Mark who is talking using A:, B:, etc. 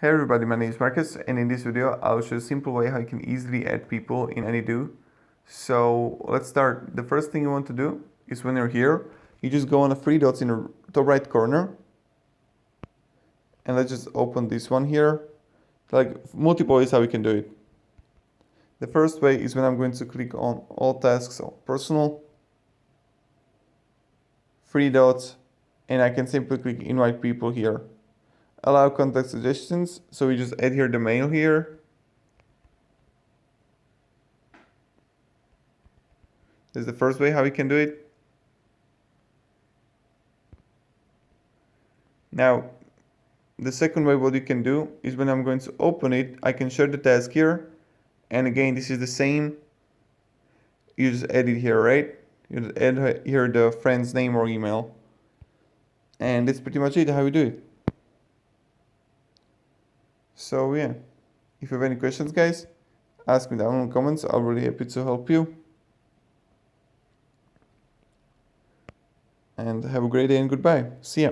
A: Hey everybody, my name is Marcus, and in this video I'll show you a simple way how you can easily add people in Any.do. So let's start. The first thing you want to do is when you're here, you just go on the three dots in the top right corner, and let's just open this one here. Like multiple ways how we can do it. The first way is when I'm going to click on all tasks or personal, three dots, and I can simply click invite people here. Allow contact suggestions, so we just add here the mail here. This is the first way how we can do it. Now, the second way what you can do is when I'm going to open it, I can share the task here. And again, this is the same. You just add it here, right? You just add here the friend's name or email. And that's pretty much it, how we do it. So yeah, if you have any questions, guys, ask me down in the comments. I'll be really happy to help you. And have a great day and goodbye. See ya.